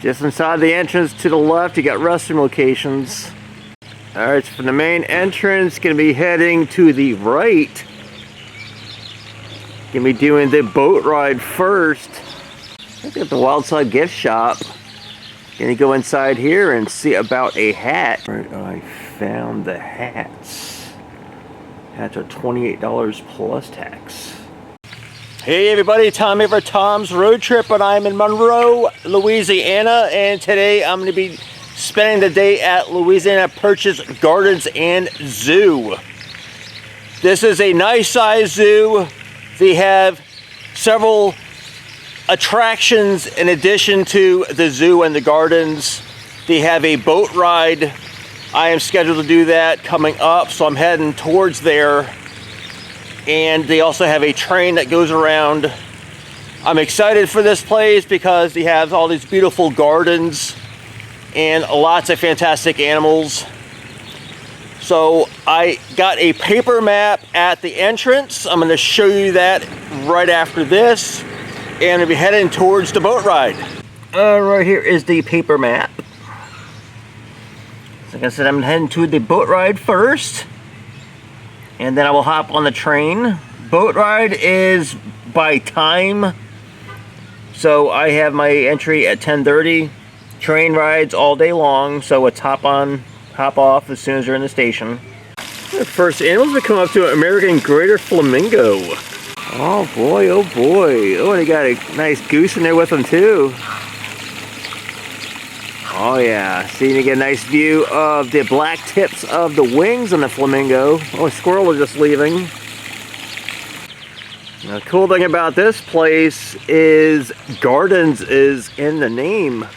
Just inside the entrance to the left, you got restroom locations. Alright, so from the main entrance, gonna be heading to the right. Gonna be doing the boat ride first. Look at the Wild Side gift shop. Gonna go inside here and see about a hat. Right, I found the hats. Hats are $28 plus tax. Hey everybody, time here for Tom's Road Trip, and I'm in Monroe, Louisiana, and today I'm going to be spending the day at Louisiana Purchase Gardens and Zoo. This is a nice size zoo. They have several attractions in addition to the zoo and the gardens. They have a boat ride. I am scheduled to do that coming up, so I'm heading towards there. And they also have a train that goes around. I'm excited for this place because they have all these beautiful gardens and lots of fantastic animals. So I got a paper map at the entrance. I'm going to show you that right after this. And I'm going to be heading towards the boat ride. Right here is the paper map. Like I said, I'm heading to the boat ride first. And then I will hop on the train. Boat ride is by time. So I have my entry at 10:30. Train rides all day long. So it's hop on, hop off as soon as you're in the station. The first animals that come up to American greater flamingo. Oh boy, oh boy. Oh, they got a nice goose in there with them too. Oh yeah, see, you get a nice view of the black tips of the wings on the flamingo. Oh, a squirrel is just leaving. Now, the cool thing about this place is gardens is in the name.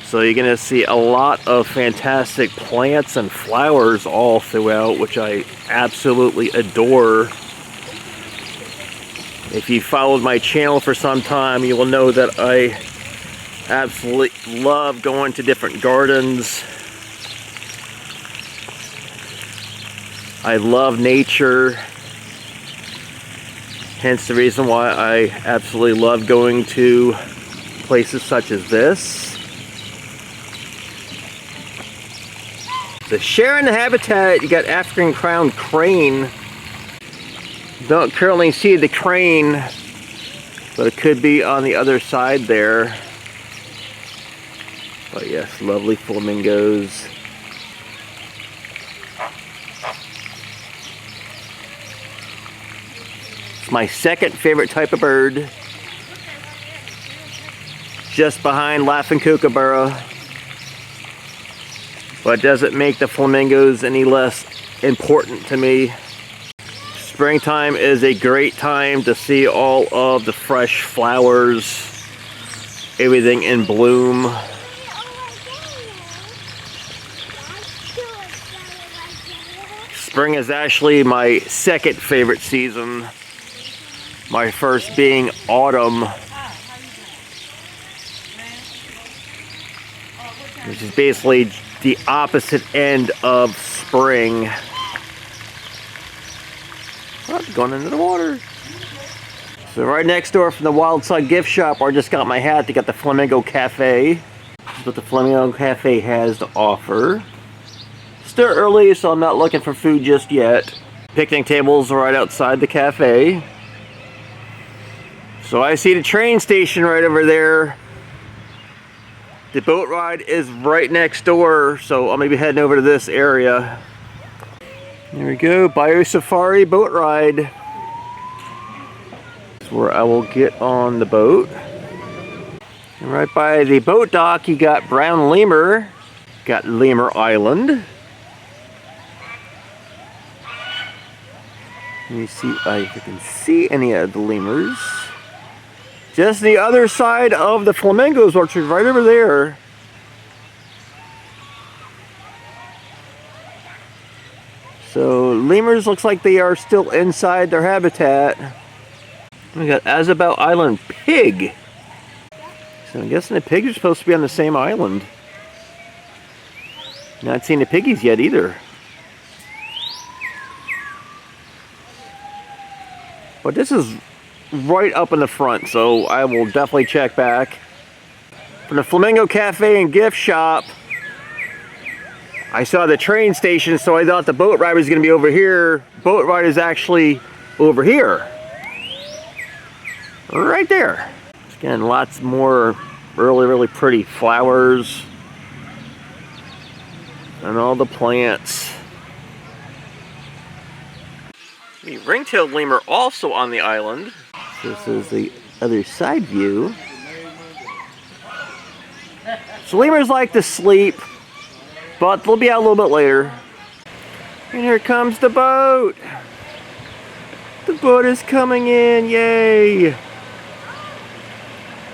So you're gonna see a lot of fantastic plants and flowers all throughout, which I absolutely adore. If you followed my channel for some time, you will know that I absolutely love going to different gardens. I love nature. Hence the reason why I absolutely love going to places such as this. So sharing the habitat, you got African crowned crane. Don't currently see the crane, but it could be on the other side there. But yes, lovely flamingos. It's my second favorite type of bird. Just behind laughing kookaburra. But it doesn't make the flamingos any less important to me. Springtime is a great time to see all of the fresh flowers. Everything in bloom. Spring is actually my second favorite season. My first being autumn, which is basically the opposite end of spring. Oh, going into the water. So right next door from the Wild Side gift shop, where I just got my hat, they got the Flamingo Cafe. This is what the Flamingo Cafe has to offer. Still early, so I'm not looking for food just yet. Picnic tables are right outside the cafe. So I see the train station right over there. The boat ride is right next door, so I'm gonna be heading over to this area. There we go, Bio Safari boat ride. That's where I will get on the boat. And right by the boat dock, you got brown lemur. Got Lemur Island. Let me see if I can see any of the lemurs. Just the other side of the flamingos, which is right over there. So lemurs looks like they are still inside their habitat. We got Azabel Island pig. So I'm guessing the pigs are supposed to be on the same island. Not seen the piggies yet either. But this is right up in the front, so I will definitely check back. from the Flamingo Cafe and Gift Shop. I saw the train station, so I thought the boat ride was going to be over here. Boat ride is actually over here. Right there. Again, lots more really pretty flowers. And all the plants. The ring-tailed lemur also on the island. This is the other side view. So lemurs like to sleep, but they'll be out a little bit later. And here comes the boat. The boat is coming in, yay!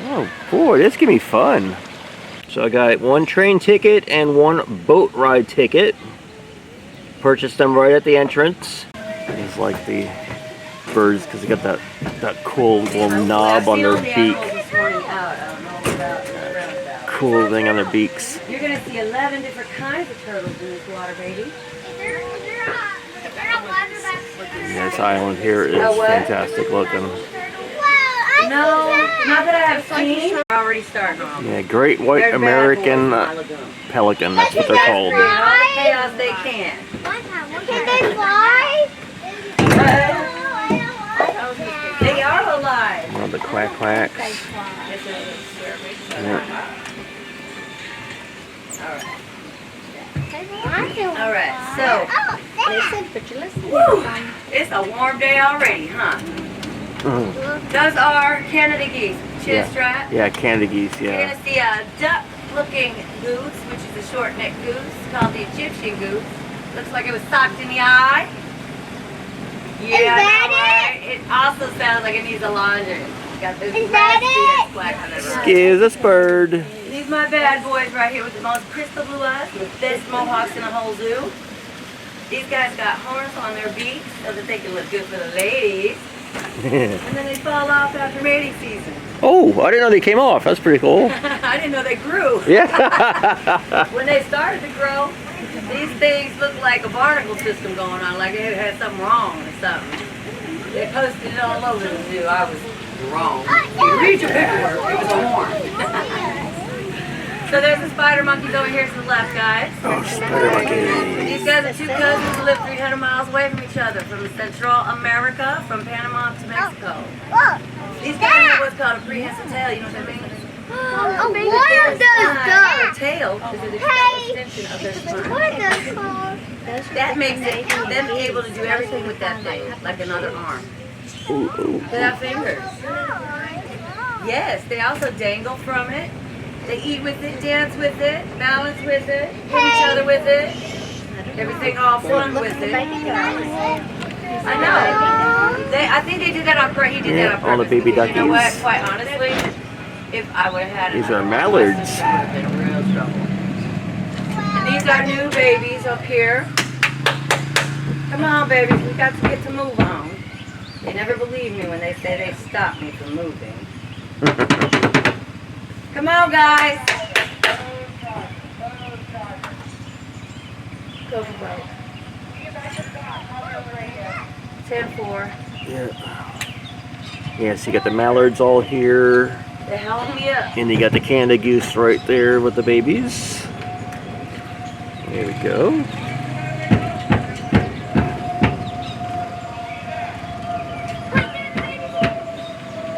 Oh boy, this is gonna be fun. So I got one train ticket and one boat ride ticket. Purchased them right at the entrance. These like the birds because they got that cool little knob on their beak. Cool thing on their beaks. You're gonna see 11 different kinds of turtles in this water, baby. This island here is fantastic looking. No, not that I have seen. We're already starting off. Yeah, great white American pelican, that's what they're called. All the chaos they can. Can they fly? They are alive. Oh, the quack quacks. Yeah. Alright, so it's a warm day already, huh? Those are Canada geese, chin strap. Yeah, Canada geese, You're yeah. going to see a duck-looking goose, which is a short-necked goose, called the Egyptian goose. Looks like it was socked in the eye. Yeah, right? It also sounds like it needs a laundry. Got this raspy black on the Excuse us, bird. These are my bad boys right here with the most crystal blue eyes, with the best mohawks in the whole zoo. These guys got horns on their beaks so that they can look good for the ladies. And then they fall off after mating season. Oh, I didn't know they came off. That's pretty cool. I didn't know they grew. Yeah. When they started to grow, these things looked like a barnacle system going on, like it had something wrong or something. They posted it all over the zoo. I was wrong. Read your paperwork. It was a horn. So there's the spider monkeys over here to the left, guys. Oh, spider monkeys. These guys are two cousins who live 300 miles away from each other, from Central America, from Panama to Mexico. These guys have what's called a prehensile tail. You know what that means? Their tail is an extension of their spine. That makes them able to do everything with that thing, like another arm. Without fingers. Yes, they also dangle from it. They eat with it, dance with it, balance with it, hit each other with it. Everything all fun with it. I know. I think they did that on purpose. He did that on purpose. All the baby duckies. You know what? Quite honestly, if I would have had These are mallards. been real trouble. And these are new babies up here. Come on, babies. We got to get to move on. They never believe me when they say they stopped me from moving. Come on, guys. Go for boat. 10-4. Yeah, so you got the mallards all here. They held me up. And you got the Canada goose right there with the babies. There we go.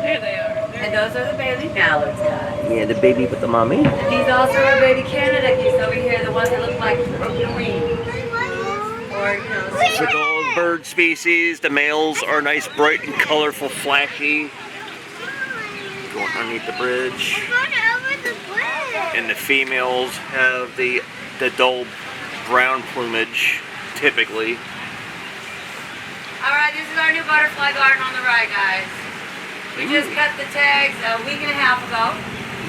There they are. And those are the baby mallards, guys. Yeah, the baby with the mommy. And these also are baby Canada geese over here, the ones that look like broken wings. Or, you know, Typical bird species. The males are nice, bright and colorful, flashy. Going underneath the bridge. And the females have the dull brown plumage, typically. Alright, this is our new butterfly garden on the right, guys. We just cut the tags a week and a half ago.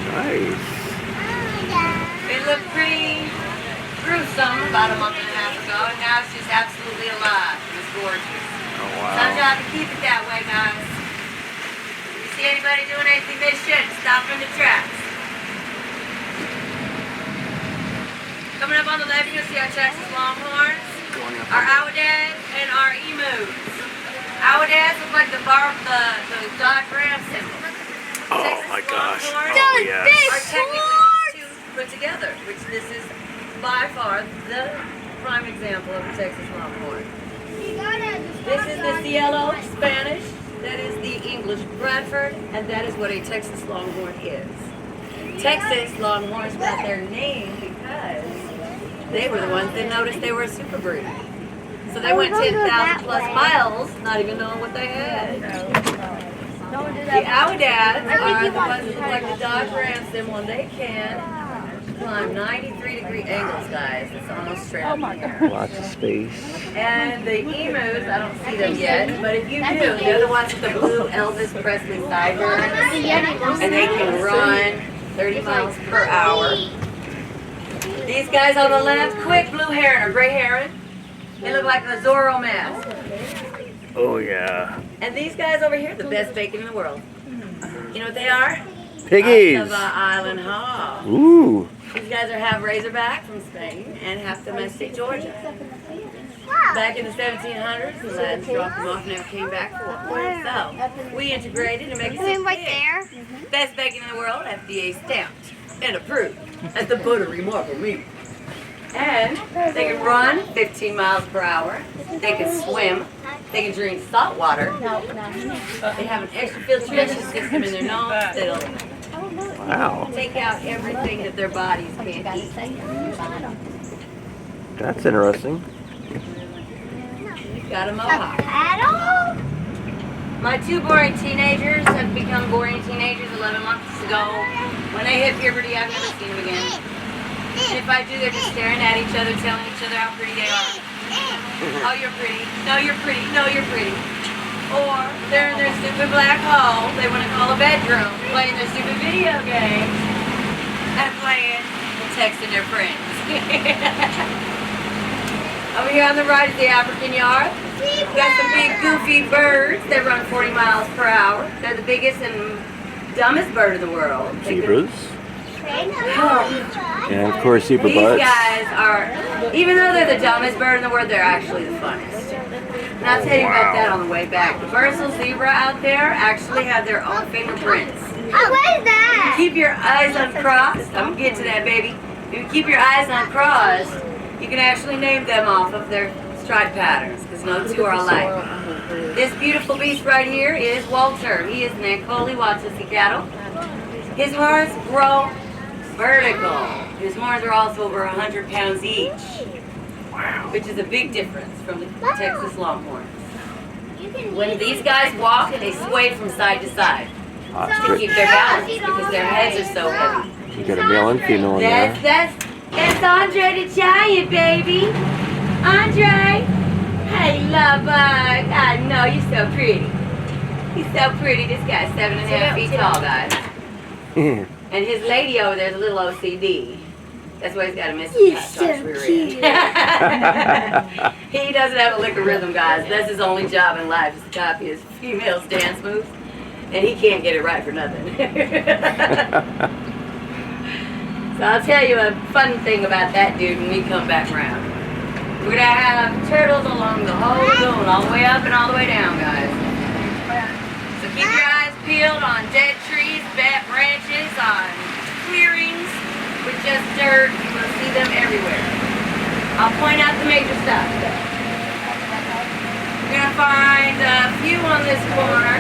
Nice. It looked pretty gruesome about a month and a half ago, and now it's just absolutely alive. It's gorgeous. Oh, wow. It's our job to keep it that way, guys. If you see anybody doing anything they shouldn't, stop in the tracks. Coming up on the left, you'll see our Texas Longhorns, our Aoudads, and our Emus. Aoudads look like the Dodge Ram symbol. Oh my gosh. Longhorns Oh, yes. are technically together, which this is by far the prime example of a Texas Longhorn. This is the Cielo Spanish, that is the English Bradford, and that is what a Texas Longhorn is. Texas Longhorns got their name because they were the ones that noticed they were a super breed. So they went 10,000 plus miles, not even knowing what they had. The Aoudads are the ones that look like the Dodge Rams, them when they can climb 93-degree angles, guys. It's almost straight up in the air. Lots of space. And the emus, I don't see them yet, but if you do, they're the ones with the blue Elvis Presley sideburns, and they can run 30 miles per hour. These guys on the left, quick blue heron or gray heron. They look like the Zorro mask. Oh yeah. And these guys over here, the best bacon in the world. You know what they are? Piggies. Of Island Hog. Ooh. These guys are half Razorback from Spain and half domestic Georgia. Back in the 1700s, the lads dropped them off and never came back for them. So we integrated and make it right there. best bacon in the world, FDA stamped and approved as the buttery marble meat. And they can run 15 miles per hour. They can swim. They can drink salt water. They have an extra filtration system in their nose that'll take out everything that their bodies can't eat. That's interesting. Got a mohawk. Paddle? My two boring teenagers have become boring teenagers 11 months ago. When they hit puberty, I've never seen them again. And if I do, they're just staring at each other, telling each other how pretty they are. Oh, you're pretty. No, you're pretty. No, you're pretty. Or they're in their stupid black hole they want to call a bedroom, playing their stupid video games, and playing and texting their friends. Over here on the right is the African yard. We've got some big goofy birds that run 40 miles per hour. They're the biggest and dumbest bird in the world. Zebras. And of course zebra These butts. guys are, even though they're the dumbest bird in the world, they're actually the funniest. And I'll tell you about that on the way back. The Bursal zebra out there actually have their own fingerprints. Oh, what is that? Keep your eyes uncrossed. I'm going to get to that, baby. If you keep your eyes uncrossed, you can actually name them off of their stripe patterns, because no two are alike. This beautiful beast right here is Walter. He is an Ankoli Watusi cattle. His horns grow vertical. His horns are also over 100 pounds each, which is a big difference from the Texas Longhorns. When these guys walk, they sway from side to side to keep their balance because their heads are so heavy. You got a male and female in there. That's Andre the Giant, baby. Andre, hey, love bug. I know you're so pretty. He's so pretty. This guy's 7.5 feet tall, guys. And his lady over there is a little OCD. That's why he's got a missing He doesn't have a lick of rhythm, guys. That's his only job in life is to copy his female's dance moves. And he can't get it right for nothing. So I'll tell you a fun thing about that dude when we come back around. We're going to have turtles along the whole lagoon, all the way up and all the way down, guys. So keep your eyes peeled on dead trees, bad branches, on clearings with just dirt. You will see them everywhere. I'll point out the major stuff. We're going to find a few on this corner.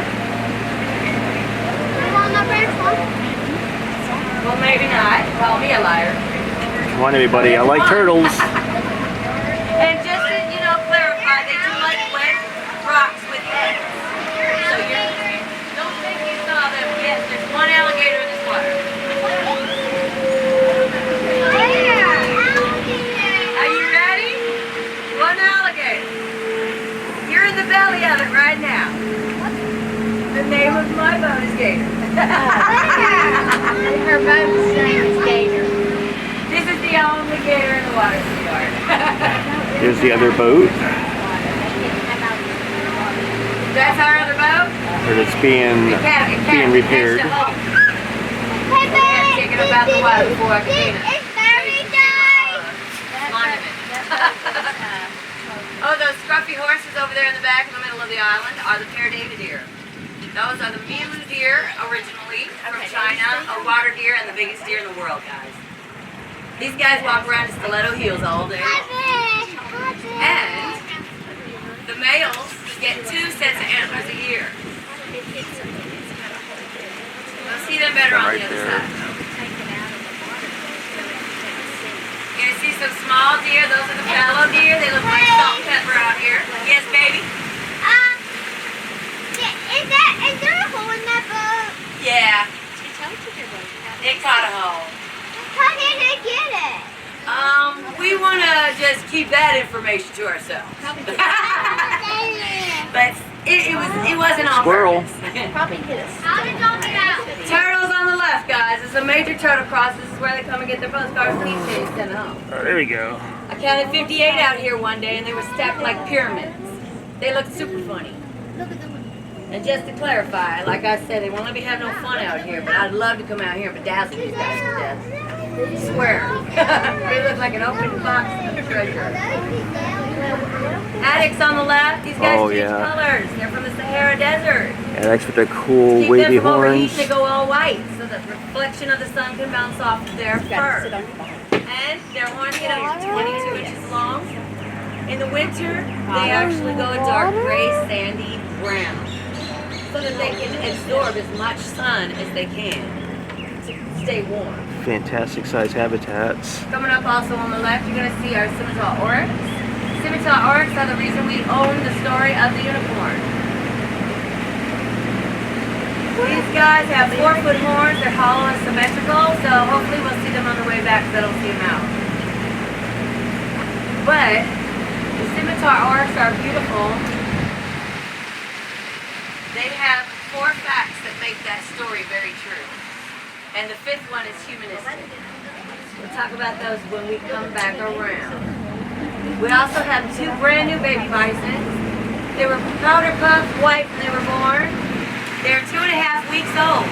Well, maybe not. Call me a liar. Come on, everybody. I like turtles. And just to, clarify, they do like wet rocks with heads. So you don't think you saw them. Yes, there's one alligator in this water. Are you ready? One alligator. You're in the belly of it right now. The name of my boat is Gator. Her boat's name is Gator. This is the only gator in the water, sweetheart. Here's the other boat. That's our other boat? But it's being repaired. Hey, babe, Taking about the water before I can clean it. it's very nice. Oh, those scruffy horses over there in the back in the middle of the island are the Blvd deer. Those are the Milu deer originally from China, a water deer and the biggest deer in the world, guys. These guys walk around in stiletto heels all day long. And the males get 2 sets of antlers a year. You'll see them better on the other side. You're going to see some small deer. Those are the fallow deer. They look like salt and pepper out here. Yes, baby? Is there a hole in that boat? Yeah. It caught a hole. How did they get it? We want to just keep that information to ourselves. But it wasn't on Squirrel. purpose. Probably hit us. How did y'all get out? Turtles on the left, guys. It's a major turtle cross. This is where they come and get their postcards and these days sent home. Oh, there we go. I counted 58 out here one day, and they were stacked like pyramids. They looked super funny. Look at them. And just to clarify, like I said, they won't let me have no fun out here, but I'd love to come out here and bedazzle these guys to death. Swear. They look like an open box of treasure. Addicts on the left, these guys change colors. They're from the Sahara Desert. Addicts with their cool Keep wavy them from overheat, horns. they go all white, so the reflection of the sun can bounce off of their fur. And their horns get up to 22 inches long. In the winter, they actually go a dark gray, sandy brown, so that they can absorb as much sun as they can to stay warm. Fantastic size habitats. Coming up also on the left, you're going to see our scimitar oryx. Scimitar oryx are the reason we own the story of the unicorn. These guys have 4-foot horns. They're hollow and symmetrical, so hopefully we'll see them on the way back because I don't see them out. But the scimitar oryx are beautiful. They have 4 facts that make that story very true. And the 5th one is humanistic. We'll talk about those when we come back around. We also have 2 brand new baby bisons. They were powder puff white when they were born. They're 2.5 weeks old.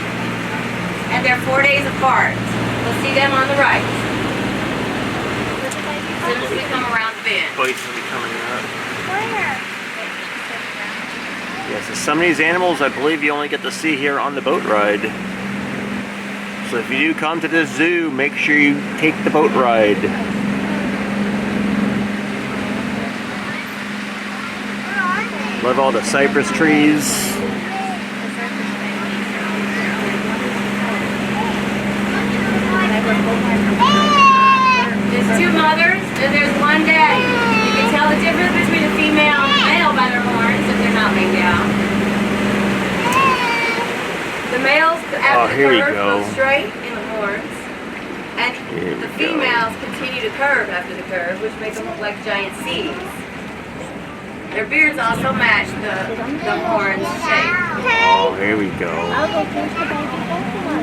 And they're 4 days apart. We'll see them on the right. As soon as we come around the bend. Bison will be coming up. Where? Yes, so some of these animals I believe you only get to see here on the boat ride. So if you do come to this zoo, make sure you take the boat ride. Love all the cypress trees. There's 2 mothers and there's 1 daddy. You can tell the difference between a female and a male by their horns if they're not laid down. The males after the curve go straight in the horns, and the females continue to curve after the curve, which makes them look like giant C's. Their beards also match the horns shape. Oh, here we go.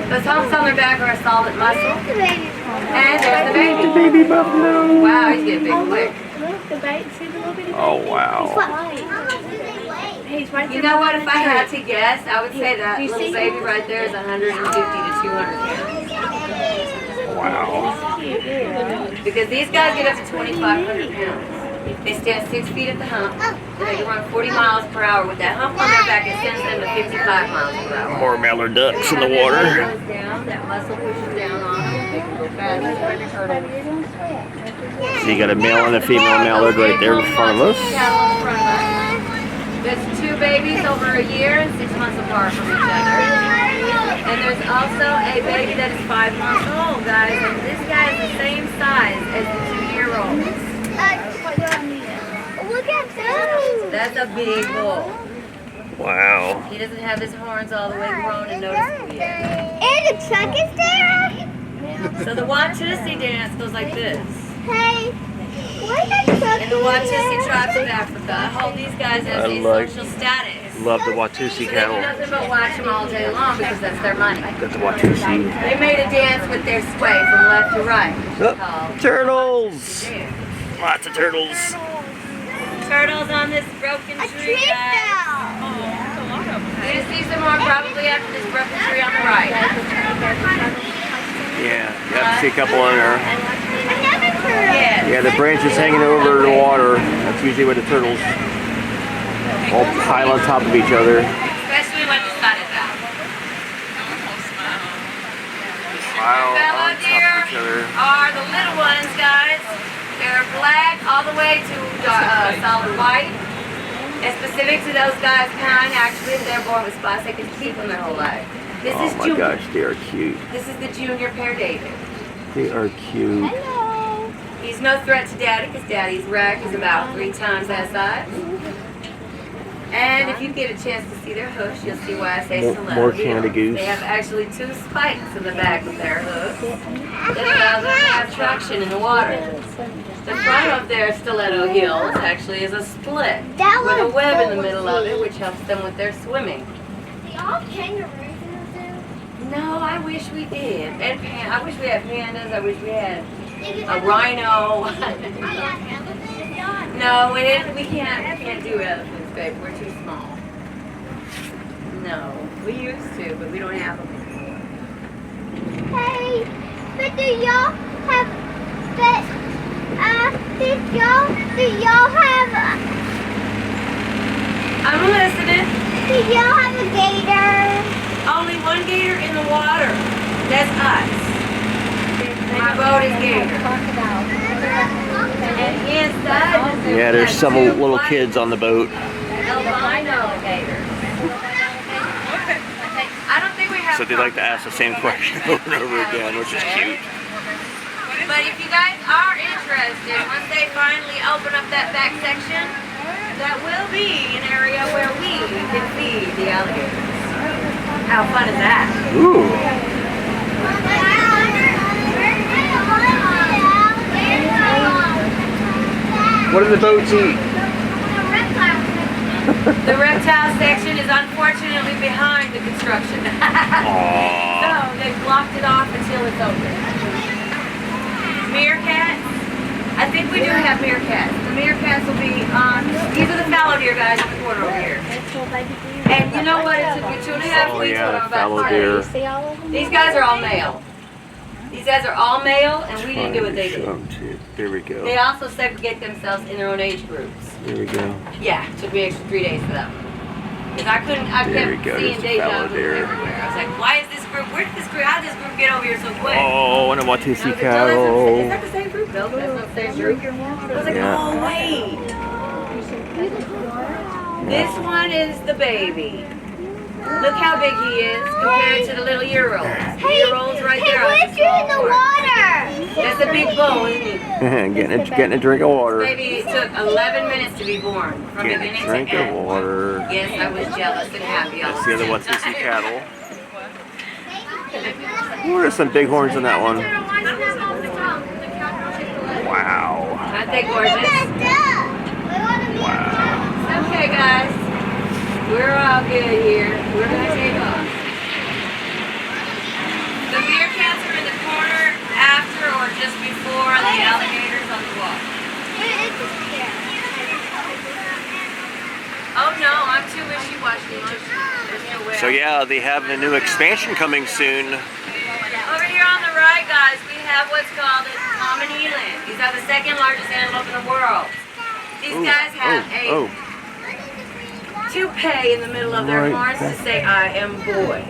Those humps on their back are a solid muscle. And there's the baby. The baby buffalo. Wow, he's getting big quick. Oh, wow. You know what, if I had to guess, I would say that little baby right there is 150 to 200 pounds. Wow. Because these guys get up to 2,500 pounds. They stand 6 feet at the hump, and they can run 40 miles per hour. With that hump on their back, it sends them to 55 miles per hour. More mallard ducks in the water. Goes down, that muscle pushes down on them, they can go faster. So you got a male and a female mallard right there in front of us. There's 2 babies over a year and 6 months apart from each other. And there's also a baby that is 5 months old, guys. And this guy is the same size as the 2-year-olds. Look at those. That's a big bull. Wow. He doesn't have his horns all the way grown and noticeable yet. And the truck is there. So the Watusi dance goes like this. Hey, where's that truck? In the Watusi tribes of Africa, I hold these guys as a social status. Love the Watusi So they do cattle. nothing but watch them all day long because that's their money. Got the Watusi. They made a dance with their sway from left to right. Oh, turtles. Lots of turtles. Turtles on this broken A tree, tree guys. fell. You're going to see some more probably after this broken tree on the right. Yeah, got to see a couple on there. Another turtle. Yeah. Yeah, the branches hanging over the water. That's usually where the turtles all pile on top of each other. Especially when the sun is out. Pile Fellow on top deer of each other. are the little the way to solid white. And specific to those guys' kind, actually, if they're born with spots, they can keep them their whole life. This is Oh my junior. gosh, they are cute. This is the junior pair David. They are cute. Hello. He's no threat to Daddy because Daddy's rack is about 3 times that size. And if you get a chance to see their hooks, you'll see why I say More Canada Goose. They have actually 2 spikes in the back of their hooks that allow them to have traction in the water. The front of their stiletto heels actually is a split with a web in the middle of it, which helps them with their swimming. Do y'all have kangaroos in the zoo? No, I wish we did. And I wish we had pandas. I wish we had a rhino. No, we can't do elephants, babe. We're too small. No, we used to, but we don't have them. Hey, but do y'all have I'm listening. do y'all have a gator? Only one gator in the water. That's us. My boat is gator. And inside, Yeah, there's several little kids on the boat. albino gators. I don't think we have. So they like to ask the same question over and over again, which is cute. But if you guys are interested, once they finally open up that back section, that will be an area where we can feed the alligators. How fun is that? Ooh. What do the boats eat? The reptile section is unfortunately behind the construction. So they've blocked it off until it's open. Meerkats. I think we do have meerkats. The meerkats will be on. These are the fallow deer guys in the corner over here. And you know what? It took me 2.5 weeks. What I'm about fallow to deer. say. These guys are all male. These guys are all male, and we didn't do what they did. There we go. They also segregate themselves in their own age groups. There we go. Yeah, it took me extra 3 days for that one. Because I There we kept go, seeing there's deja fallow vu deer. everywhere. I was like, why is this group, how did this group get over here so quick? Oh, and I want to see Is cattle. that the same group? No, that's not the same group. I was like, Yeah. oh, wait. This one is the baby. Look how big he is compared to the little year-olds. The year-olds right there. What if you're in the water? That's a big bowl, isn't he? getting a drink of water. Baby, it took 11 minutes to be born. From Getting beginning a drink to of end. water. Yes, I was jealous and happy all That's the other same want to see time. cattle. Oh, there's some big horns in that one. Wow. Aren't they gorgeous? Wow. Okay, guys. We're all good here. We're going to take off. The meerkats are in the corner after or just before the alligators on the wall. Oh no, I'm too wishy-washy. There's no way. So yeah, they have a new expansion coming soon. Over here on the right, guys, we have what's called a common eland. These are the second largest antelope in the world. These guys have a toupee in the middle of their horns to say, I am boy.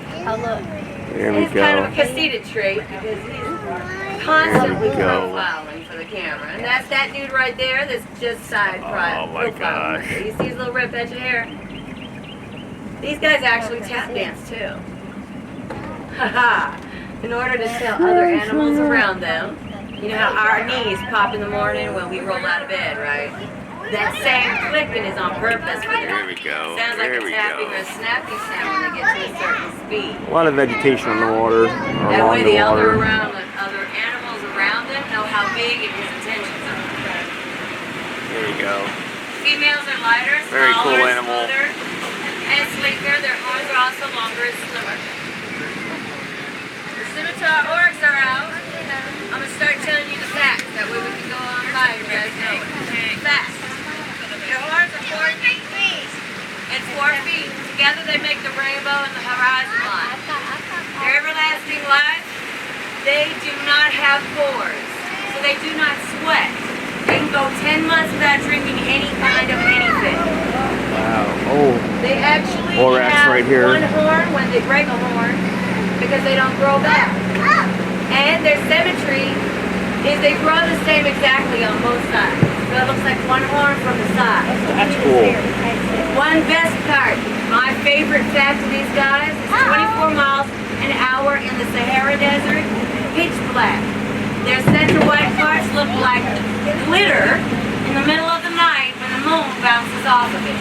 There we It's kind of a go. conceited trait because he's constantly profiling for the camera. And that's that dude right there that's just side profiling. Oh my gosh. You see his little red patch of hair? These guys actually tap dance too. Haha. In order to tell other animals around them, you know how our knees pop in the morning when we roll out of bed, right? That same clicking is on purpose for them. There we go. Sounds like There a we tapping or go. a snapping sound when they get to a certain speed. A lot of vegetation on the water. That Along way the the other water. animals around them know how big and his intentions are. There we go. Females are lighter, Very smaller, cool animal. smoother, and sleeker. Their horns are also longer and slimmer. The scimitar oryx are out. I'm going to start telling you the facts. That way we can go on by and you guys know it. Facts. Their horns are 4 feet and 4 feet. Together they make the rainbow and the horizon line. Their everlasting life, they do not have pores. So they do not sweat. They can go 10 months without drinking any kind of anything. Wow. Oh. They actually Borax have right here. one horn when they break a horn because they don't grow back. And their symmetry is they grow the same exactly on both sides. So it looks like one horn from the side. That's cool. One best part, my favorite fact of these guys is 24 miles an hour in the Sahara Desert, pitch black. Their center white parts look like glitter in the middle of the night when the moon bounces off of it.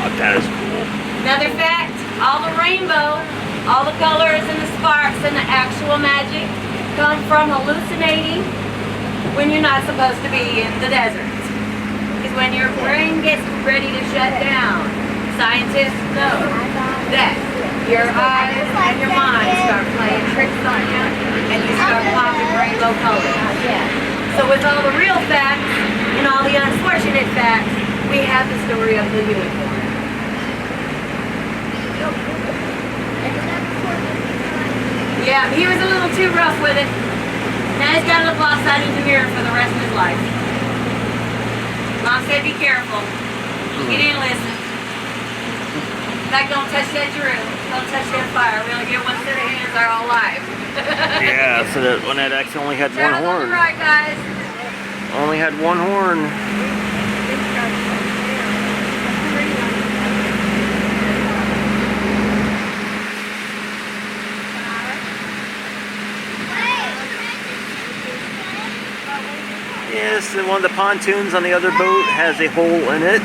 Oh, that is cool. Another fact, all the rainbow, all the colors and the sparks and the actual magic come from hallucinating when you're not supposed to be in the desert. Because when your brain gets ready to shut down, scientists know that your eyes and your mind start playing tricks on you and you start popping rainbow colors. So with all the real facts and all the unfortunate facts, we have the story of the unicorn. Yeah, he was a little too rough with it. Now he's got to look lopsided in the mirror for the rest of his life. Mom said be careful. He didn't listen. In fact, don't touch that drill. Don't touch that fire. We only get one set of hands our whole life. Yeah, so that when it actually only had one horn. Right, guys. Only had one horn. Yes, and one of the pontoons on the other boat has a hole in it.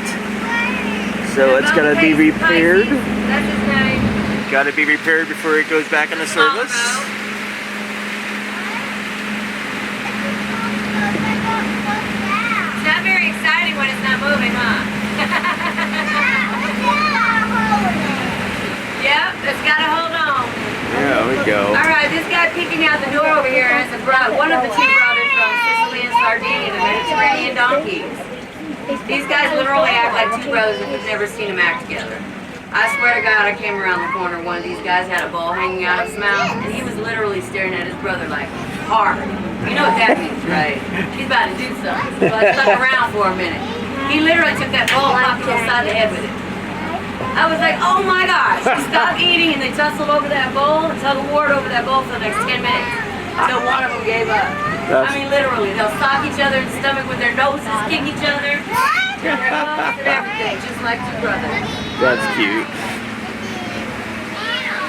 So it's got to be repaired. That's his name. Got to be repaired before it goes back into service. It's not very exciting when it's not moving, huh? Yep, it's got to hold on. There we go. Alright, this guy peeking out the door over here is one of the two brothers from Sicily and Sardinia, the Mediterranean donkeys. These guys literally act like two brothers if you've never seen them act together. I swear to God, I came around the corner, one of these guys had a ball hanging out of his mouth, and he was literally staring at his brother like, hard. You know what that means, right? He's about to do something. So I stuck around for a minute. He literally took that ball and popped him upside the head with it. I was like, oh my gosh. He stopped eating and they tussled over that bowl and tug of war over that bowl for the next 10 minutes. Until one of them gave up. I mean, literally, they'll sock each other in the stomach with their noses, kick each other, their arms and everything, just like two brothers. That's cute.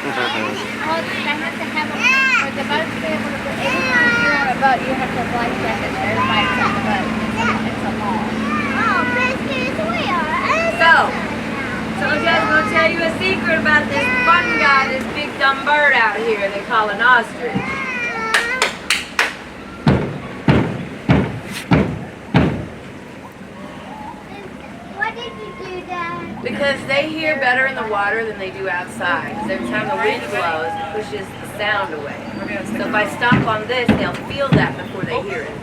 Well, I have to have them for the boat to be able to go. Every time you're on a boat, you have to have life jackets for everybody that's on the boat. It's a law. So I'm just going to tell you a secret about this fun guy, this big dumb bird out here they call an ostrich. Why did you do that? Because they hear better in the water than they do outside. Because every time the wind blows, it pushes the sound away. So if I stomp on this, they'll feel that before they hear it.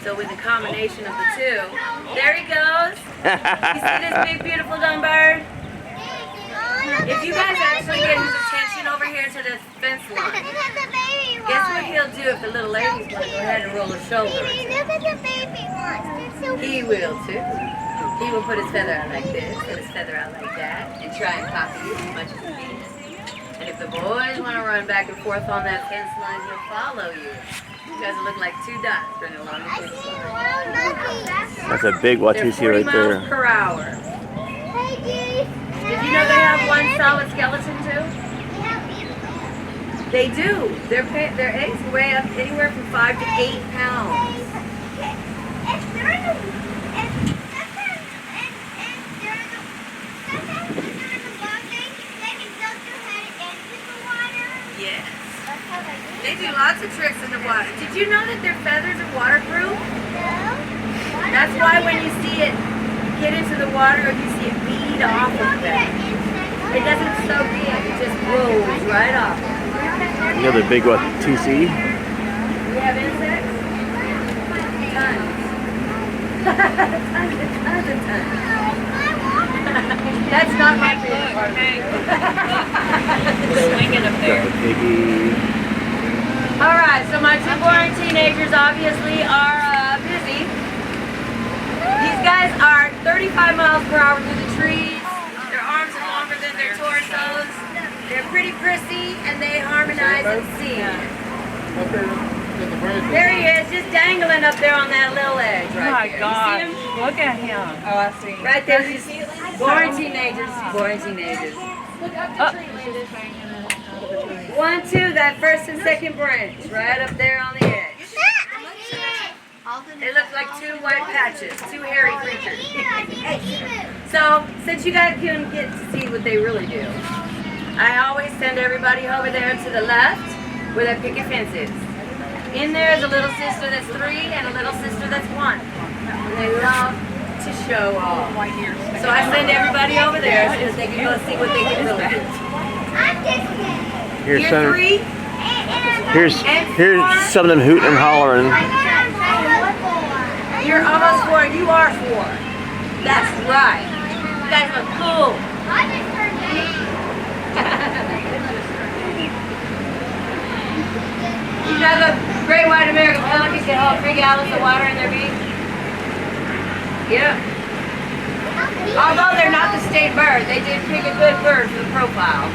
So with the combination of the two, there he goes. You see this big, beautiful dumb bird? If you guys actually get his attention over here to the fence line, guess what he'll do if the little lady's going to go ahead and roll her shoulder? Look at the baby ones. He will too. He will put his feather out like this, and his feather out like that, and try and copy you as much as he can. And if the boys want to run back and forth on that fence line, he'll follow you. You guys will look like two dots running along the fence line. That's a big Watusi right They're 40 there. miles per hour. Hey, Dee. Did you know they have one solid skeleton too? They do. Their eggs weigh up anywhere from 5 to 8 pounds. Yes. They do lots of tricks in the water. Did you know that their feathers are waterproof? That's why when you see it get into the water, you see it bead off of them. It doesn't soak in, it just rolls right off. Another big Watusi. We have insects? Tons. tons. That's not my favorite part. Swinging up there. Got the piggy. Alright, so my two boring teenagers obviously are busy. These guys are 35 miles per hour through the trees. Their arms are longer than their torsos. They're pretty prissy and they harmonize and sing. There he is, just dangling up there on that little edge right right there. gosh. You see him? Look at him. Oh, I see. Right there. You see it? Boring teenagers. Boring teenagers. Look up the tree, ladies. Hanging out of the tree. 1, 2, that first and second branch. Right up there on the edge. They look like 2 white patches. 2 hairy creatures. So, since you guys can get to see what they really do, I always send everybody over there to the left where that picket fence is. In there is a little sister that's 3 and a little sister that's 1. And they love to show off. So I send everybody over there so that they can go see what they can really do. Here's You're some. 3. Here's some of them hooting and hollering. You're almost 4. You are 4. That's right. You guys look cool. You know the great white American pelicans get all 3 gallons of water in their beak? Yeah. Although they're not the state bird, they did pick a good bird for the profile.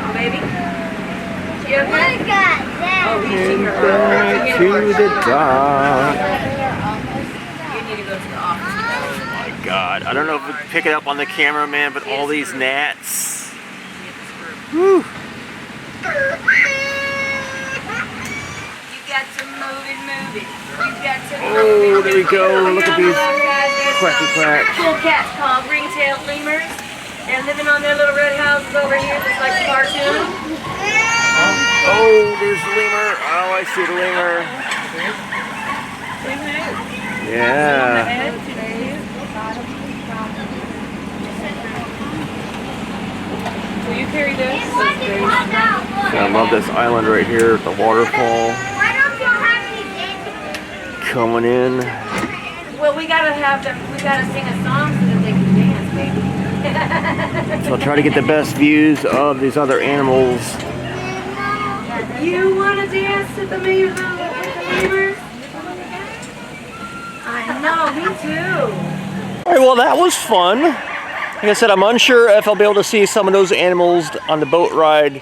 Oh, baby. She okay? Oh, he's And her. back to the dock. You need to go to the office. Oh my God! I don't know if we can pick it up on the camera, man, but all these gnats. Whew. You got to move it. You got to move it. Oh, there we go. Look at these quacky quacks. Cool cats called ring-tailed lemurs. They're living on their little red houses over here, just like the cartoon. Oh, there's the lemur. Oh, I see the lemur. Yeah. Will you carry this? I love this island right here, the waterfall coming in. Well, we gotta have them. We gotta sing a song so that they can dance, baby. So I'll try to get the best views of these other animals. You wanna dance to the lemurs? I know, me too. All right, well, that was fun. Like I said, I'm unsure if I'll be able to see some of those animals on the boat ride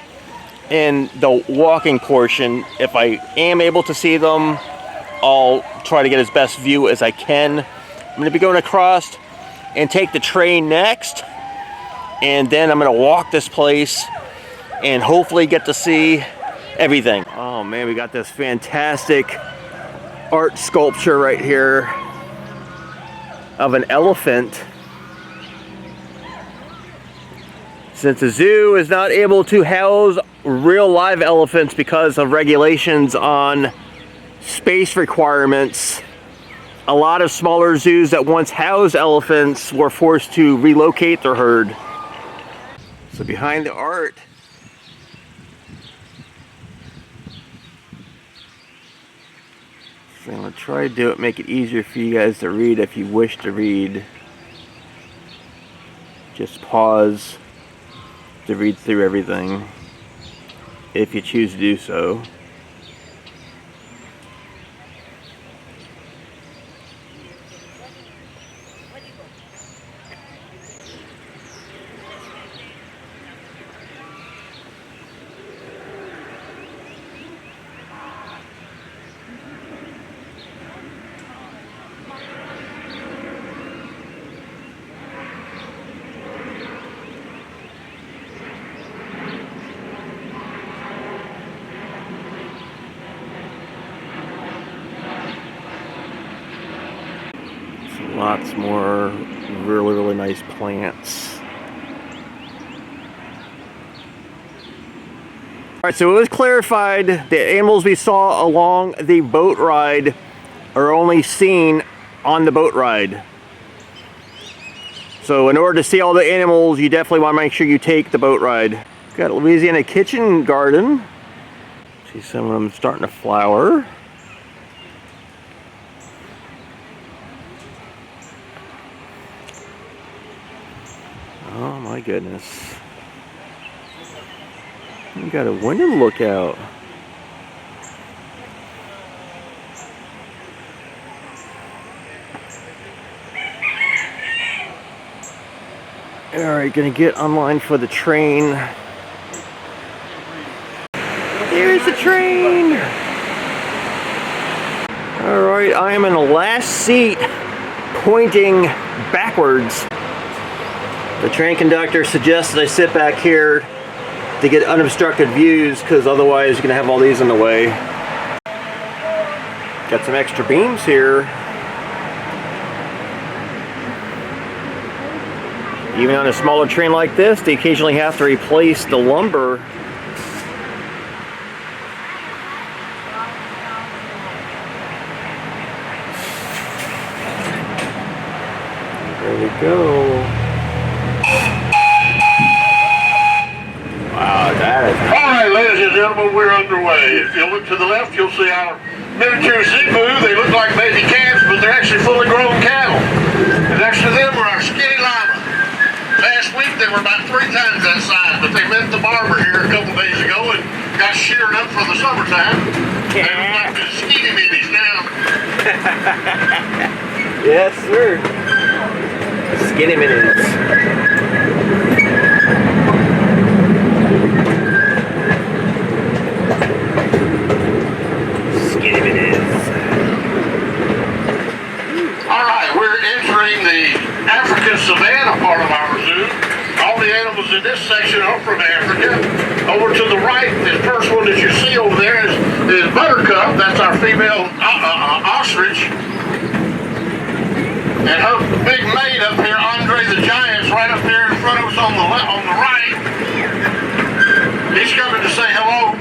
in the walking portion. If I am able to see them, I'll try to get as best view as I can. I'm going to be going across and take the train next, and then I'm going to walk this place and hopefully get to see everything. Oh man, we got this fantastic art sculpture right here of an elephant. Since the zoo is not able to house real live elephants because of regulations on space requirements, a lot of smaller zoos that once housed elephants were forced to relocate their herd. So behind the art, so I'm going to try to do it, make it easier for you guys to read if you wish to read. Just pause to read through everything if you choose to do so. Lots more really nice plants. Alright, so it was clarified the animals we saw along the boat ride are only seen on the boat ride. So in order to see all the animals, you definitely want to make sure you take the boat ride. Got a Louisiana kitchen garden. See some of them starting to flower. Oh my goodness. We got a window lookout. Alright, gonna get online for the train. Here's the train! Alright, I am in the last seat pointing backwards. The train conductor suggests that I sit back here to get unobstructed views because otherwise you're going to have all these in the way. Got some extra beams here. Even on a smaller train like this, they occasionally have to replace the lumber. There we go. Wow, that is... Alright, ladies and gentlemen, we're underway. If you look to the left, you'll see our miniature zebu. They look like baby calves, but they're actually fully grown cattle. And next to them are our skinny llama. Last week they were about 3 times that size, but they met the barber here a couple days ago and got sheared up for the summertime. They look like the skinny minis now. Yes, sir. Skinny minutes. Skinny minutes. Alright, we're entering the African savanna part of our zoo. All the animals in this section are from Africa. Over to the right, the first one that you see over there is Buttercup. That's our female ostrich. And her big mate up here, Andre the Giant's right up here in front of us on the right. He's coming to say hello.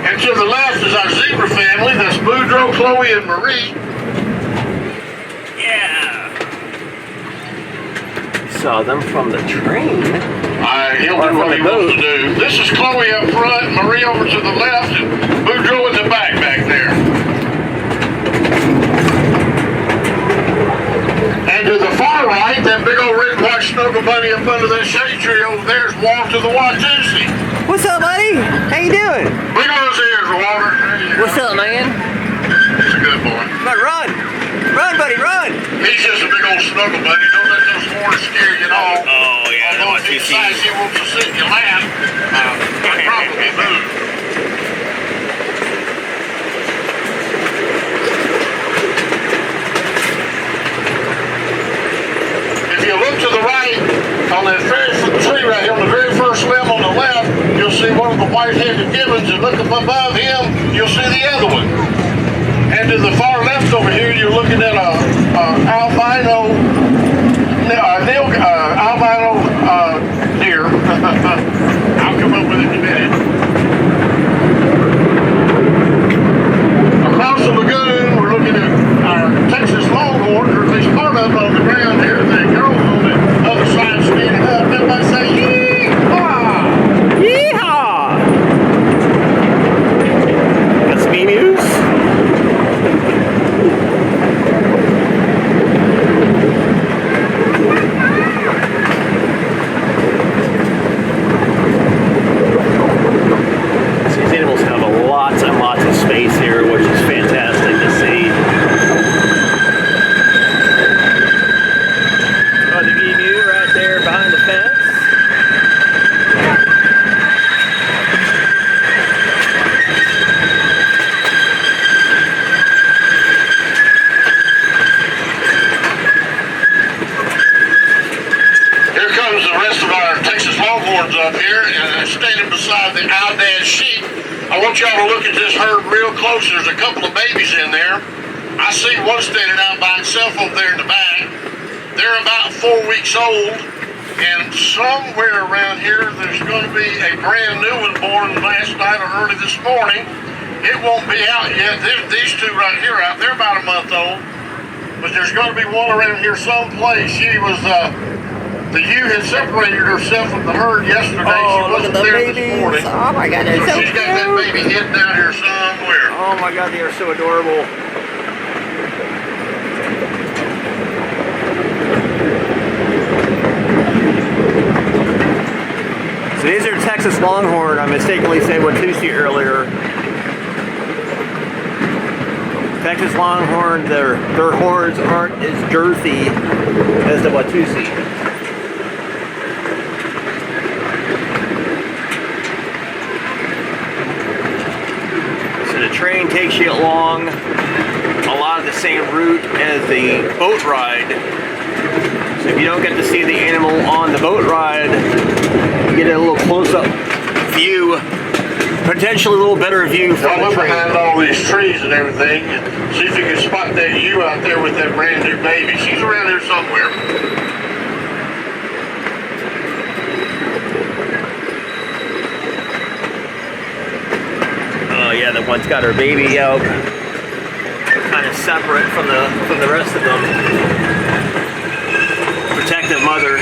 And to the left is our zebra family. That's Boudreaux, Chloe, and Marie. Yeah. Saw them from the train. He'll do what he wants to do. This is Chloe up front, Marie over to the left, and Boudreaux in the back there. And to the far right, that big old red and white snuggle bunny up under that shade tree over there is Walter the Watusi. What's up, buddy? How you doing? Look at those ears, Walter. What's up, man? He's a good boy. But run! Run, buddy, run! He's just a big old snuggle bunny. Don't let those horns scare you at all. Oh, yeah, Although if he decides he wants to sit in your lap, he'll probably move. If you look to the right, on that very tree right here, on the very first limb on the left, you'll see one of the white-headed gibbons, and look up above him, you'll see the other one. And to the far left over here, you're looking at a albino deer. I'll come up with it in a minute. Across the lagoon, we're looking at our Texas longhorn, or at least part of it on the ground here. The girls on the other side standing up. Everybody say, yee-haw! Yeehaw! Got some emus. These animals have lots and lots of space here, which is fantastic to see. Oh, the emu right there behind the fence. Here comes the rest of our Texas longhorns up here, and they're standing beside the Aldad sheep. I want y'all to look at this herd real close. There's a couple of babies in there. I see one standing out by himself over there in the back. They're about 4 weeks old, and somewhere around here there's going to be a brand new one born last night or early this morning. It won't be out yet. These two right here, they're about a month old, but there's going to be one around here someplace. She was the ewe had separated herself from the herd yesterday. She wasn't there this morning. Oh my God, they're so She's got that baby hidden down here somewhere. Oh my God, they are so adorable. So these are Texas Longhorn. I mistakenly said Watusi earlier. Texas Longhorn, their horns aren't as girthy as the Watusi. So the train takes you along a lot on the same route as the boat ride. So if you don't get to see the animal on the boat ride, you get a little close-up view, potentially a little better view from the look train. behind all these trees and everything, and see if you can spot that ewe out there with that brand new baby. She's around here somewhere. Oh yeah, the one's got her baby out, kind of separate from the rest of them. Protective mother.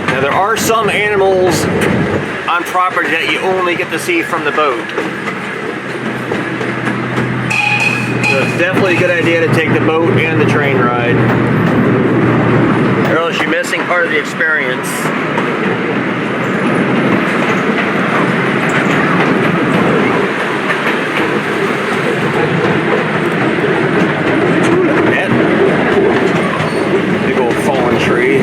Now there are some animals on property that you only get to see from the boat. So it's definitely a good idea to take the boat and the train ride, or else you're missing part of the experience. Ooh, look at that. Big old fallen tree.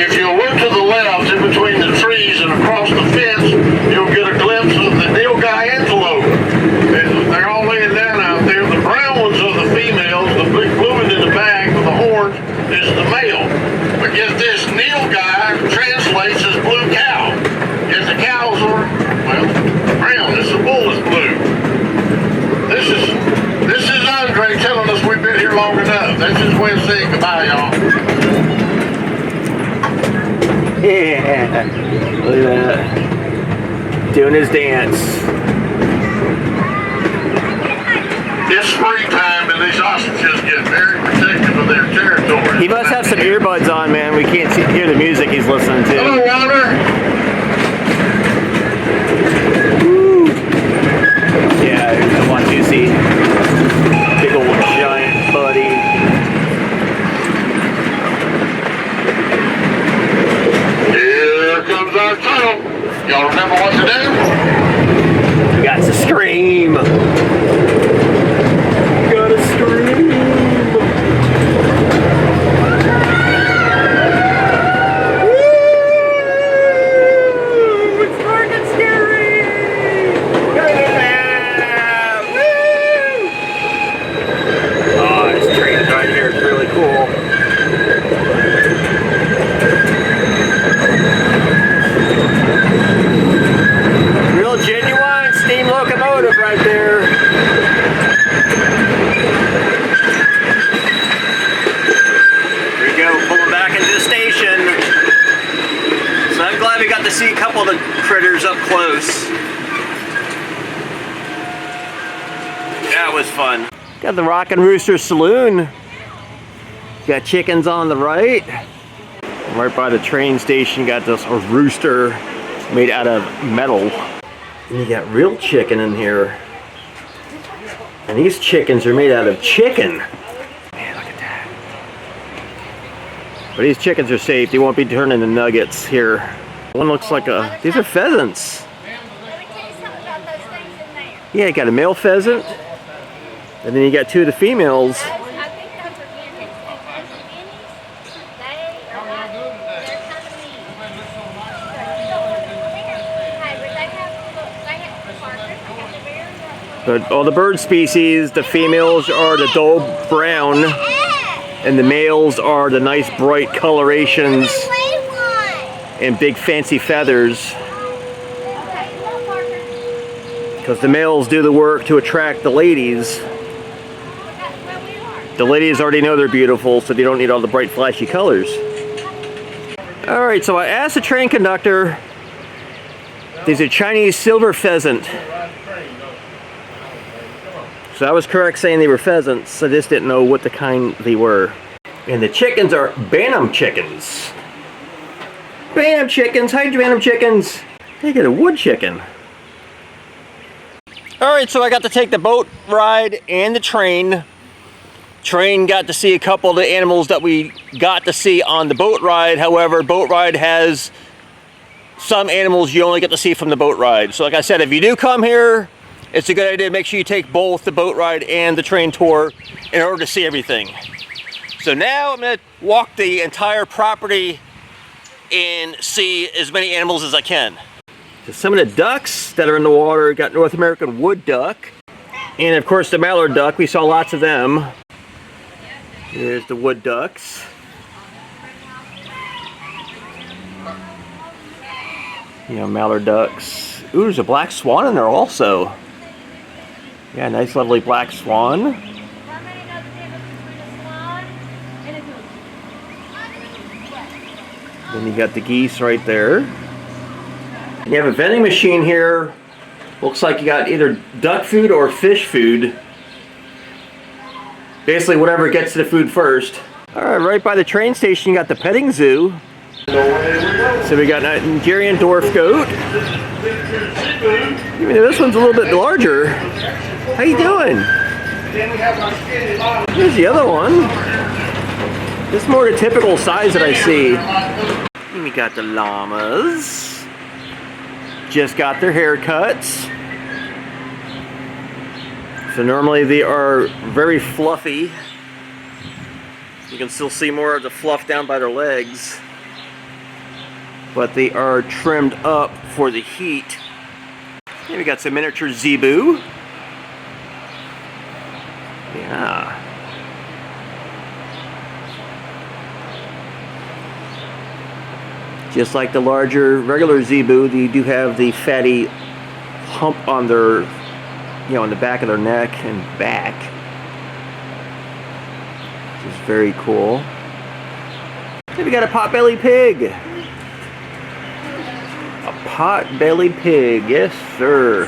If you look to the left, in between the trees and across the fence, you'll get a glimpse of the nilgai antelope. They're all laying down out there. The brown ones are the females. The big blue one in the back with the horns is the male. But get this, nilgai translates as blue cow. Yet the cows are, well, brown. This bull is blue. This is Andre telling us we've been here long enough. That's his way of saying goodbye, y'all. Yeah, look at that. Doing his dance. It's springtime and these ostriches get very protective of their territory. He must have some earbuds on, man. We can't hear the music he's listening to. Hello, Walter. Woo. Yeah, there's the one you see. Big old giant buddy. Here comes our tunnel. Y'all remember what to do? We got to scream. Gotta scream. Woo! It's fucking scary. Yeah! Woo! Oh, this train right here is really cool. Real genuine steam locomotive right there. There we go, pulling back into the station. So I'm glad we got to see a couple of the critters up close. That was fun. Got the Rockin' Rooster Saloon. Got chickens on the right. Right by the train station, got this rooster made out of metal. And you got real chicken in here. And these chickens are made out of chicken. Man, look at that. But these chickens are safe. They won't be turned into nuggets here. One looks like a, these are pheasants. Let me tell you something about those things in there. Yeah, you got a male pheasant. And then you got two of the females. I think those are guineas. Those are guineas. They are not, they're kind of mean. Hey, but they have, look, they have partners. They got the bears. But all the bird species, the females are the dull brown, and the males are the nice bright colorations and big fancy feathers. Okay, look, Parker. Because the males do the work to attract the ladies. That's where we are. The ladies already know they're beautiful, so they don't need all the bright flashy colors. Alright, so I asked the train conductor, there's a Chinese silver pheasant. So I was correct saying they were pheasants, I just didn't know what the kind they were. And the chickens are Bantam chickens. Bantam chickens, hi Bantam chickens. They get a wood chicken. Alright, so I got to take the boat ride and the train. Train got to see a couple of the animals that we got to see on the boat ride. However, boat ride has some animals you only get to see from the boat ride. So like I said, if you do come here, it's a good idea to make sure you take both the boat ride and the train tour in order to see everything. So now I'm going to walk the entire property and see as many animals as I can. So some of the ducks that are in the water, got North American wood duck, and of course the mallard duck. We saw lots of them. Here's the wood ducks. You know, mallard ducks. Ooh, there's a black swan in there also. Yeah, nice lovely black swan. Then you got the geese right there. You have a vending machine here. Looks like you got either duck food or fish food. Basically whatever gets to the food first. Alright, right by the train station you got the petting zoo. So we got a Nigerian dwarf goat. Even though this one's a little bit larger. How you doing? Here's the other one. This is more the typical size that I see. And we got the llamas. Just got their haircuts. So normally they are very fluffy. You can still see more of the fluff down by their legs. But they are trimmed up for the heat. Here we got some miniature zebu. Yeah. Just like the larger regular zebu, they do have the fatty hump on their, you know, on the back of their neck and back. Which is very cool. Here we got a pot-bellied pig. Pot-bellied pig, yes sir.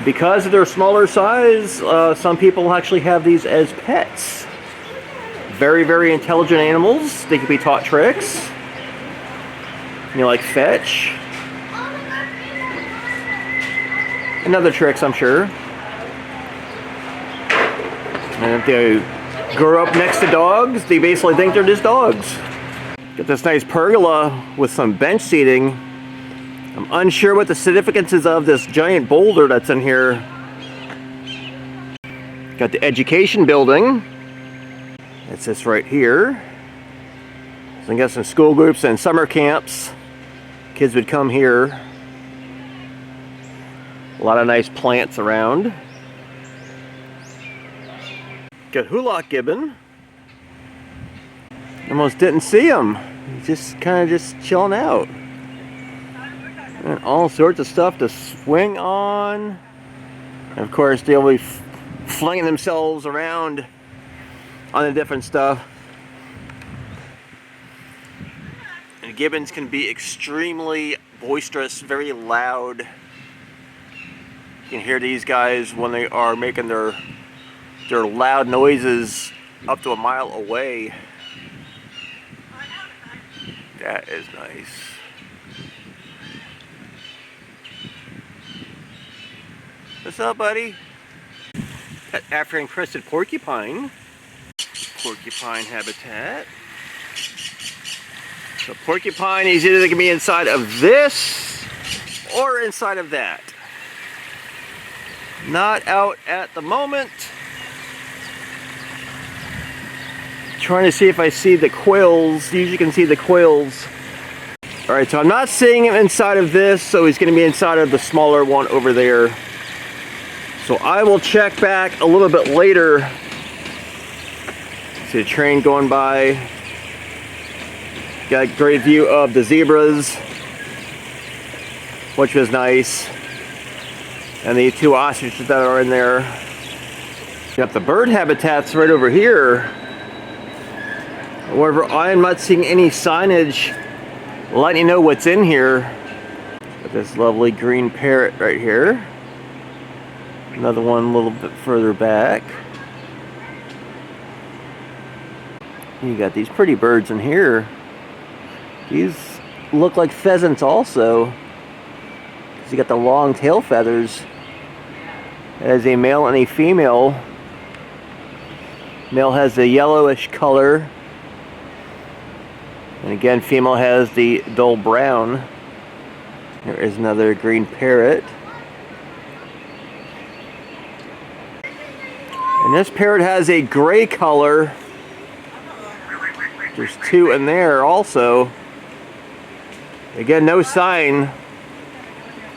Because of their smaller size, some people actually have these as pets. Very, very intelligent animals. They can be taught tricks. You know, like fetch. And other tricks, I'm sure. And if they grow up next to dogs, they basically think they're just dogs. Got this nice pergola with some bench seating. I'm unsure what the significance is of this giant boulder that's in here. Got the education building. It's this right here. So I got some school groups and summer camps. Kids would come here. A lot of nice plants around. Got Hulak gibbon. Almost didn't see him. He's just kind of just chilling out. And all sorts of stuff to swing on. And of course, they'll be flinging themselves around on the different stuff. And gibbons can be extremely boisterous, very loud. You can hear these guys when they are making their loud noises up to a mile away. That is nice. What's up, buddy? Got African crested porcupine. Porcupine habitat. So porcupine is either going to be inside of this or inside of that. Not out at the moment. Trying to see if I see the quills. Usually you can see the quills. Alright, so I'm not seeing him inside of this, so he's going to be inside of the smaller one over there. So I will check back a little bit later. See a train going by. Got a great view of the zebras, which was nice. And the two ostriches that are in there. Got the bird habitats right over here. However, I am not seeing any signage letting you know what's in here. Got this lovely green parrot right here. Another one a little bit further back. You got these pretty birds in here. These look like pheasants also. You got the long tail feathers. As a male and a female. Male has the yellowish color. And again, female has the dull brown. There is another green parrot. And this parrot has a gray color. There's two in there also. Again, no sign.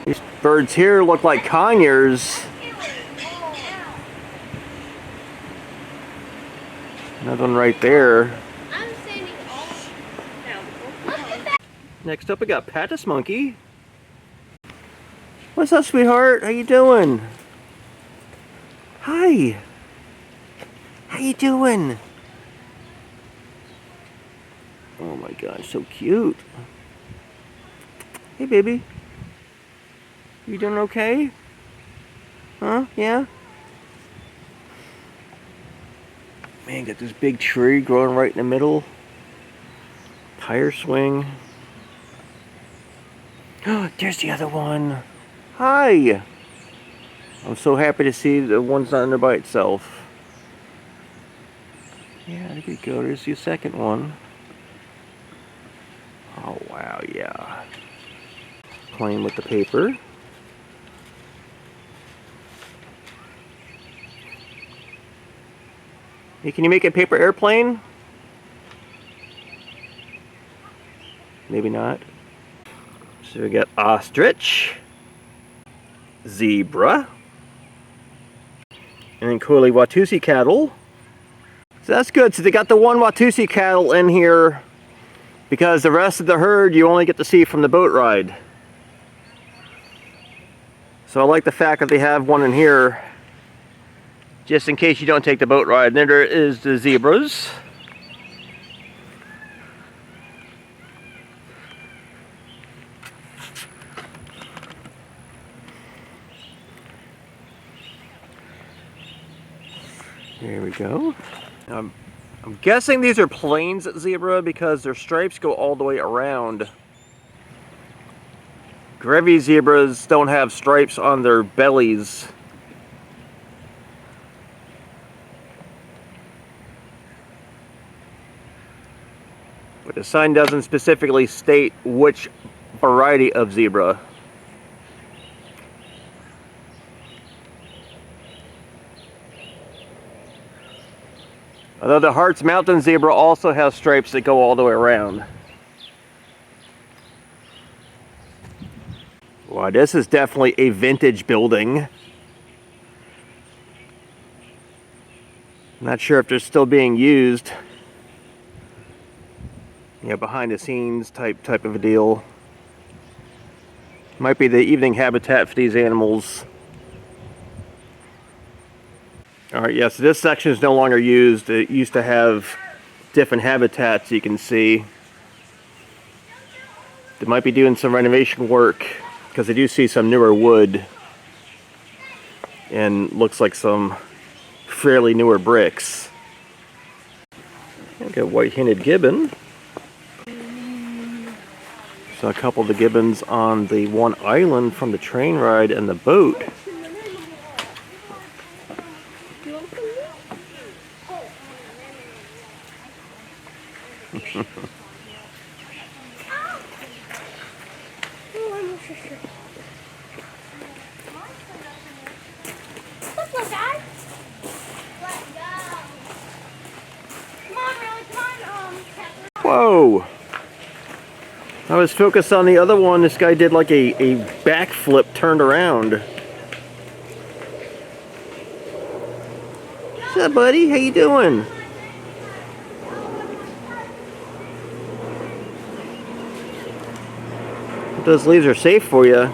These birds here look like conures. Another one right there. Next up, we got Patus Monkey. What's up, sweetheart? How you doing? Hi. How you doing? Oh my gosh, so cute. Hey, baby. You doing okay? Huh? Yeah? Man, got this big tree growing right in the middle. Tire swing. Oh, there's the other one. Hi. I'm so happy to see the one's not in there by itself. Yeah, there we go. There's the second one. Oh, wow, yeah. Playing with the paper. Hey, can you make a paper airplane? Maybe not. So we got ostrich, zebra, and then Cooley Watusi cattle. So that's good. So they got the one Watusi cattle in here because the rest of the herd you only get to see from the boat ride. So I like the fact that they have one in here just in case you don't take the boat ride. And then there is the zebras. There we go. I'm guessing these are plains zebra because their stripes go all the way around. Grevy zebras don't have stripes on their bellies. But the sign doesn't specifically state which variety of zebra. Although the Hart's Mountain zebra also has stripes that go all the way around. Wow, this is definitely a vintage building. Not sure if they're still being used. Yeah, behind the scenes type of a deal. Might be the evening habitat for these animals. Alright, yeah, so this section is no longer used. It used to have different habitats you can see. They might be doing some renovation work because I do see some newer wood and looks like some fairly newer bricks. Got a white-handed gibbon. So a couple of the gibbons on the one island from the train ride and the boat. Whoa! I was focused on the other one. This guy did like a backflip turned around. What's up, buddy? How you doing? Those leaves are safe for you.